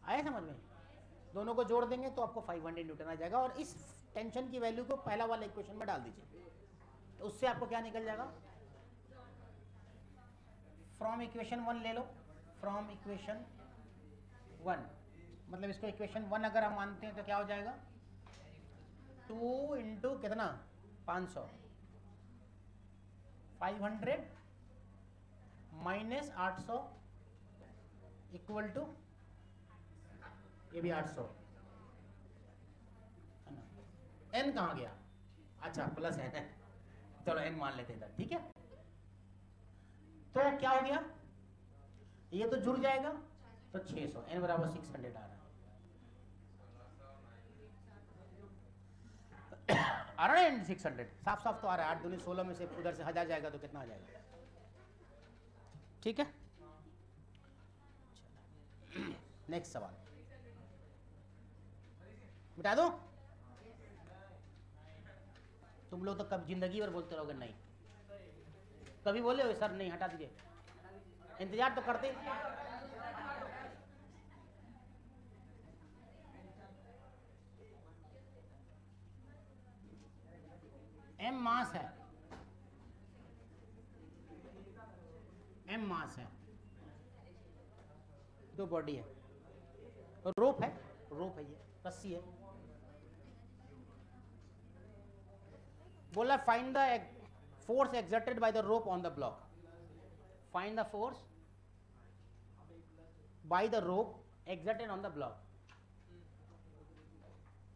आया समझ में? दोनों को जोड़ देंगे तो आपको 500 न्यूटन आ जाएगा, और इस टेंशन की वैल्यू को पहला वाला इक्वेशन में डाल दीजिए, तो उससे आपको क्या निकल जाएगा? फ्रॉम इक्वेशन 1 ले लो, फ्रॉम इक्वेशन 1, मतलब इसको इक्वेशन 1 अगर हम मानते हैं तो क्या हो जाएगा? 2 इंटू कितना? 500, 500 माइनस 800 इक्वल टू, ये भी 800 है ना। n कहाँ गया? अच्छा प्लस n है, चलो n मान लेते हैं, ठीक है। तो क्या हो गया? ये तो जुड़ जाएगा, तो 600, n बराबर 600 आ रहा है। 600 साफ साफ तो आ रहा है। 8 दूनी 16 में से उधर से 1000 जाएगा तो कितना आ जाएगा? ठीक है, नेक्स्ट सवाल मिटा दो। तुम लोग तो कब जिंदगी भर बोलते रहोगे नहीं, कभी बोले हो सर नहीं हटा दीजिए, इंतजार तो करते। m मास है, m मास है, दो बॉडी है, रोप है, ये रस्सी है। बोला find the force exerted by the rope on the block, find the force by the rope exerted on the block.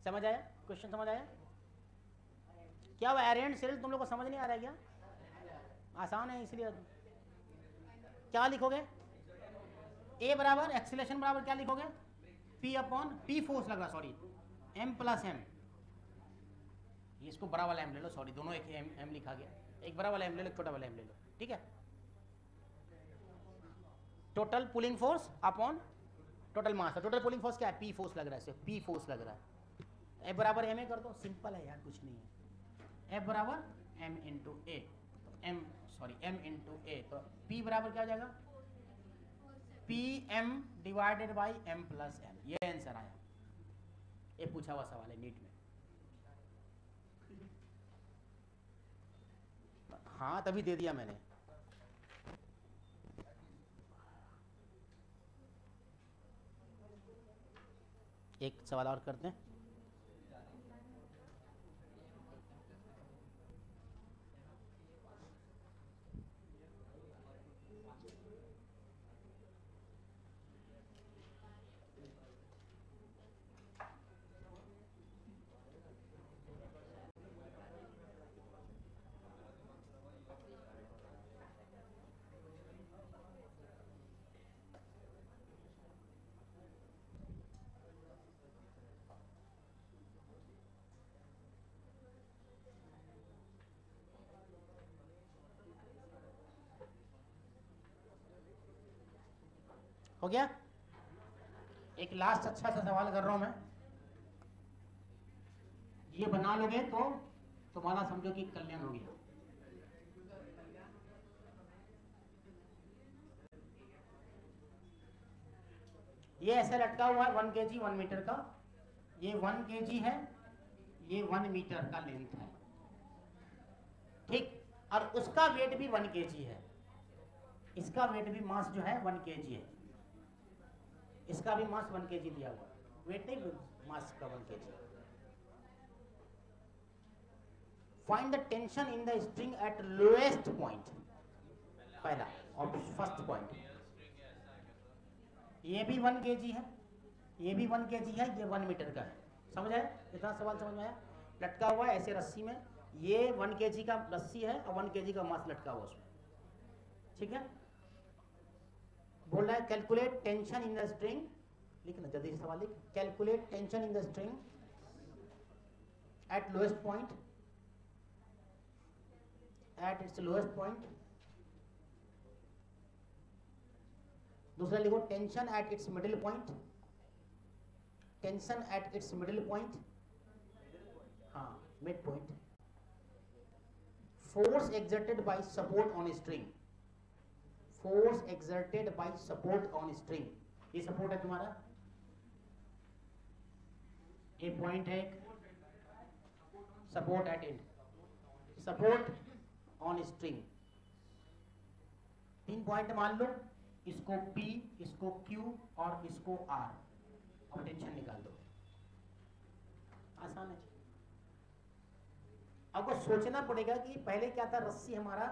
समझ आया क्वेश्चन? समझ आया क्या? वो एरेंट सेल तुम लोग को समझ नहीं आ रहा है क्या? आसान है, इसलिए क्या लिखोगे? ए बराबर एक्सीलरेशन बराबर क्या लिखोगे? P अपॉन P फोर्स लग रहा, सॉरी, m प्लस m, इसको बड़ा वाला m ले लो, सॉरी दोनों एक m लिखा गया, एक बड़ा वाला m ले लो, छोटा वाला m ले लो, ठीक है। Total pulling force upon total मास, टोटल पुलिंग फोर्स क्या है? P फोर्स लग रहा है, इसे P फोर्स लग रहा है। F बराबर m कर दो, सिंपल है यार, कुछ नहीं है। F बराबर m into A, m into A, तो P बराबर क्या हो जाएगा? PM divided by m plus m, ये आंसर आया। ये पूछा हुआ सवाल है नीट में। हाँ तभी दे दिया मैंने। एक सवाल और करते हैं। हो गया? एक लास्ट अच्छा सा सवाल कर रहा हूं मैं, ये बना लोगे तो तुम्हारा समझो कि कल्याण हो गया। ये ऐसे लटका हुआ है 1 kg 1 मीटर का, ये 1 kg है, ये 1 मीटर का लेंथ है, ठीक, और उसका वेट भी 1 kg है। इसका वेट भी मास जो है 1 kg है, इसका भी मास 1 kg दिया हुआ, वेट नहीं, मास का 1 kg। Find the tension in the string at lowest point, पहला और फर्स्ट पॉइंट। ये भी 1 kg है, ये भी 1 kg है, ये 1 मीटर का है। समझ आया? इतना सवाल समझ में आया? लटका हुआ है ऐसे रस्सी में, ये 1 kg का रस्सी है और 1 kg का मास लटका हुआ उसमें, ठीक है। बोल रहा है calculate tension in the string, लिखना जल्दी से सवाल लिख, calculate tension in the string at lowest point, at its lowest point. दूसरा लिखो tension at its middle point, tension at its middle point, हाँ mid point. Force exerted by support on string, force exerted by support on string, ये सपोर्ट है तुम्हारा, ये पॉइंट है, support at end, support on string. 3 point मान लो, इसको P, इसको Q और इसको R, और टेंशन निकाल दो। आसान है। आपको सोचना पड़ेगा कि पहले क्या था, रस्सी हमारा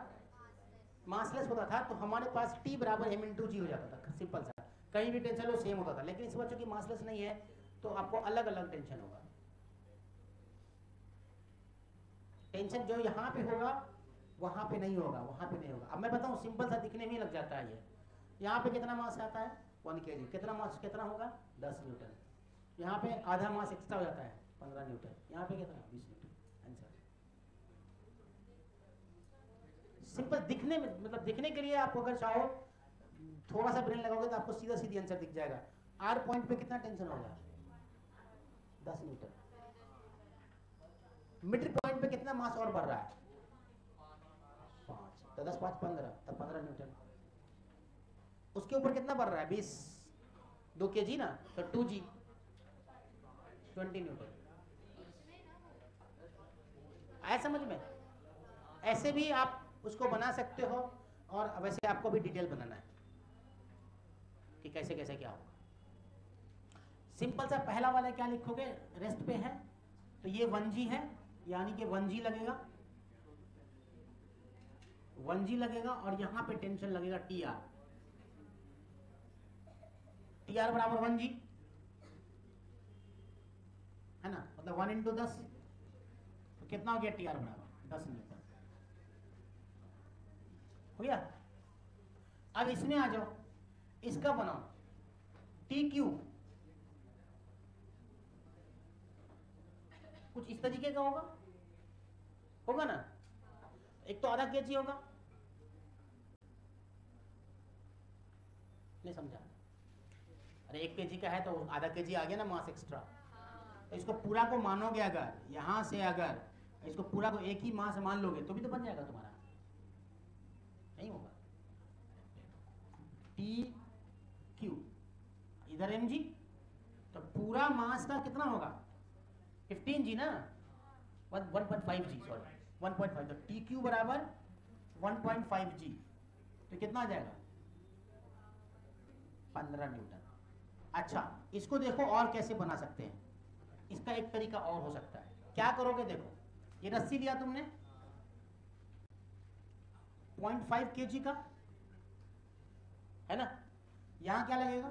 मासलेस होता था तो हमारे पास T बराबर m/g हो जाता था, सिंपल सा, कहीं भी टेंशन लो सेम होता था। लेकिन इस बार चूंकि मासलेस नहीं है तो आपको अलग अलग टेंशन होगा। टेंशन जो यहाँ पे होगा वहां पे नहीं होगा, वहां पे नहीं होगा। अब मैं बताऊं, सिंपल सा दिखने में ही लग जाता है। ये यहाँ पे कितना मास आता है 1 kg, कितना मास कितना होगा 10 न्यूटन, यहाँ पे आधा मास एक्स्ट्रा हो जाता है 15 न्यूटन, यहाँ पे कितना 20 न्यूटन। आंसर सिंपल दिखने में, मतलब दिखने के लिए आपको अगर चाहो थोड़ा सा ब्रेन लगाओगे तो आपको सीधा सीधी आंसर दिख जाएगा। R पॉइंट पे कितना टेंशन होगा 10 न्यूटन, मिड पॉइंट पे कितना मास और बढ़ रहा है 5, तो 10 5 15, तब 15 न्यूटन। उसके ऊपर कितना बढ़ रहा है 20, 2 kg ना, तो 2g 20 न्यूटन। आया समझ में? ऐसे भी आप उसको बना सकते हो, और वैसे आपको भी डिटेल बनाना है कि कैसे कैसे क्या होगा। सिंपल सा पहला वाला क्या लिखोगे, रेस्ट पे है तो ये 1g है, यानी कि 1g लगेगा, 1g लगेगा, और यहां पे टेंशन लगेगा TR, TR बराबर 1g है ना, मतलब 1 × 10, तो कितना हो गया TR बराबर 10 न्यूटन, हो गया। अब इसमें आ जाओ, इसका बनाओ TQ, कुछ इस तरीके का होगा ना, एक तो आधा kg होगा, नहीं समझा? अरे 1 kg का है तो आधा kg आ गया ना मास एक्स्ट्रा। तो इसको पूरा को मानोगे, अगर यहां से अगर इसको पूरा को एक ही मास मान लोगे तो भी तो बन जाएगा तुम्हारा, नहीं होगा। TQ इधर mg, तो पूरा मास का कितना होगा 15g ना, 1.5g, सॉरी 1.5, तो TQ बराबर 1.5g, तो कितना आ जाएगा 15 न्यूटन। अच्छा, इसको देखो और कैसे बना सकते हैं। इसका एक तरीका और हो सकता है, क्या करोगे, देखो ये रस्सी लिया तुमने 0.5 kg का है ना, यहां क्या लगेगा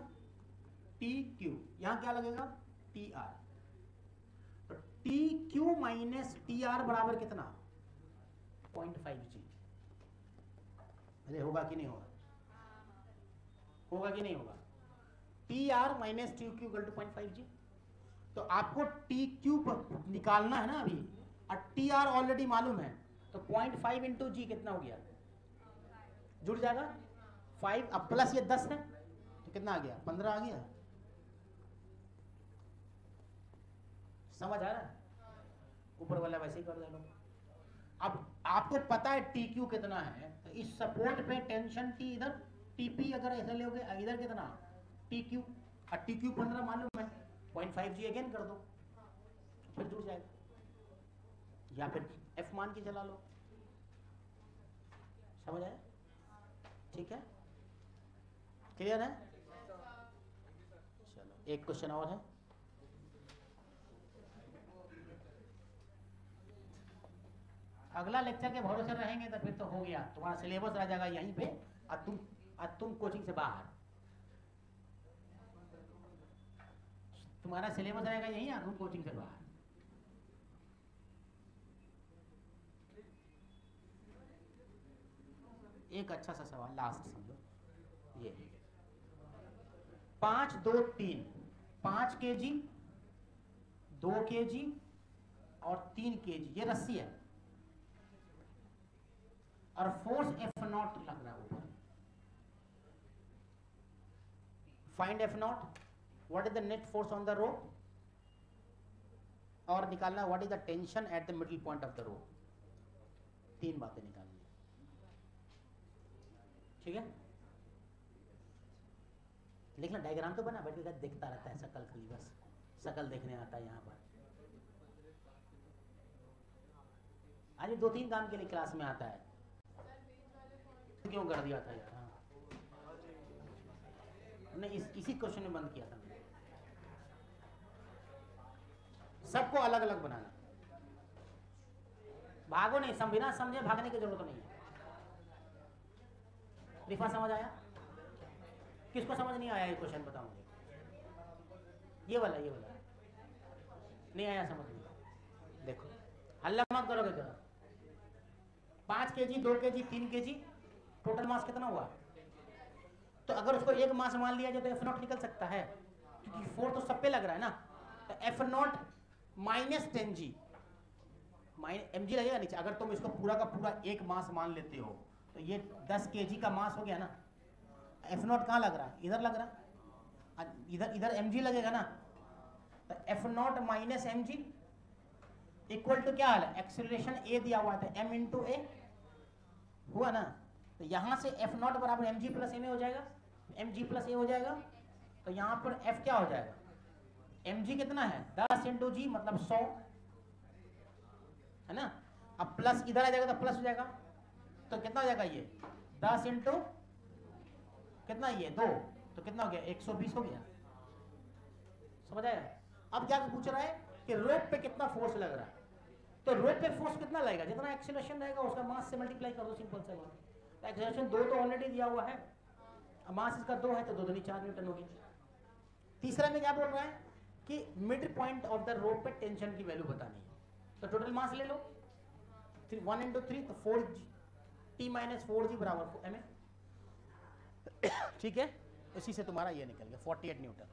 TQ, यहां क्या लगेगा TR, तो TQ माइनस TR बराबर कितना 0.5g। अरे होगा कि नहीं होगा, होगा कि नहीं होगा, TR minus TQ equal to 0.5g। तो आपको TQ निकालना है ना अभी, और TR ऑलरेडी मालूम है, तो 0.5 × g कितना हो गया, जुड़ जाएगा 5, अब प्लस ये 10 है तो कितना आ गया 15 आ गया। समझ आ रहा है? ऊपर वाला वैसे ही कर देगा। अब आपको पता है TQ कितना है, तो इस सपोर्ट पे टेंशन T, इधर TP अगर ऐसा लोगे, इधर कितना TQ, और TQ 15 मालूम है, 0.5g अगेन कर दो, फिर जुड़ जाएगा, या फिर F मान के चला लो। समझ आया? ठीक है। क्लियर है? चलो एक क्वेश्चन और है। अगला लेक्चर के भरोसे रहेंगे तो फिर तो हो गया, तुम्हारा सिलेबस रह जाएगा यहीं पे, और तुम कोचिंग से बाहर, तुम्हारा सिलेबस रहेगा यहीं और तुम कोचिंग से बाहर। एक अच्छा सा सवाल लास्ट समझो, ये 5 2 3, 5 kg, 2 kg और 3 kg, ये रस्सी है और फोर्स F0 लग रहा है ऊपर। Find F0, what is the net force on the rope, और निकालना what is the tension at the middle point of the rope. 3 बातें निकालनी, ठीक है? लिखना, डायग्राम तो बना, बैठ के देखता रहता है शकल खाली, बस शकल देखने आता है यहाँ पर। आज 2-3 काम के लिए क्लास में आता है, क्यों कर दिया था यार? हाँ, नहीं इसी क्वेश्चन में बंद किया था मैंने। सबको अलग अलग बनाना, भागो नहीं, बिना समझे भागने की जरूरत नहीं है। रिफा समझ आया? किसको समझ नहीं आया ये क्वेश्चन बताओ मुझे? ये वाला नहीं आया समझ में? देखो हल्ला मत करोगे क्या? 5 kg, 2 kg, 3 kg, total mass कितना हुआ? तो अगर उसको एक मास मान लिया जाए तो F0 निकल सकता है, क्योंकि 4 तो सब पे लग रहा है ना। तो F0 माइनस 10G, mg लगेगा नीचे। अगर तुम इसको पूरा का पूरा एक मास मान लेते हो तो ये 10 kg का मास हो गया ना। F0 कहाँ लग रहा है? इधर लग रहा, इधर mg लगेगा ना। तो F0 minus mg equal to क्या है? एक्सेलरेशन a दिया हुआ था, m इंटू a हुआ ना। तो यहां से F0 बराबर mg प्लस a में हो जाएगा, mg प्लस a हो जाएगा। तो यहां पर F क्या हो जाएगा? mg कितना है? 10 इंटू g मतलब 100 है ना। अब प्लस इधर आ जाएगा तो प्लस हो जाएगा, तो कितना हो जाएगा ये? 10 इंटू कितना, ये 2, तो कितना हो गया? 120 हो गया। समझ आया? अब क्या पूछ रहा है कि रोप पे कितना फोर्स लग रहा है। तो रोप पे फोर्स कितना लगेगा? जितना एक्सेलरेशन रहेगा उसका मास से मल्टीप्लाई कर दो, सिंपल सा बात। तो एक्सेलरेशन 2 तो ऑलरेडी दिया हुआ है, मास इसका 2 है तो 2 दूनी 4 न्यूटन होगी। तीसरा में क्या बोल रहा है कि mid point of the rope पे टेंशन की वैल्यू बतानी है। तो टोटल मास ले लो 1 इंटू 3, तो 4G, T माइनस 4G बराबर ma। ठीक है, इसी से तुम्हारा ये निकल गया 48 न्यूटन।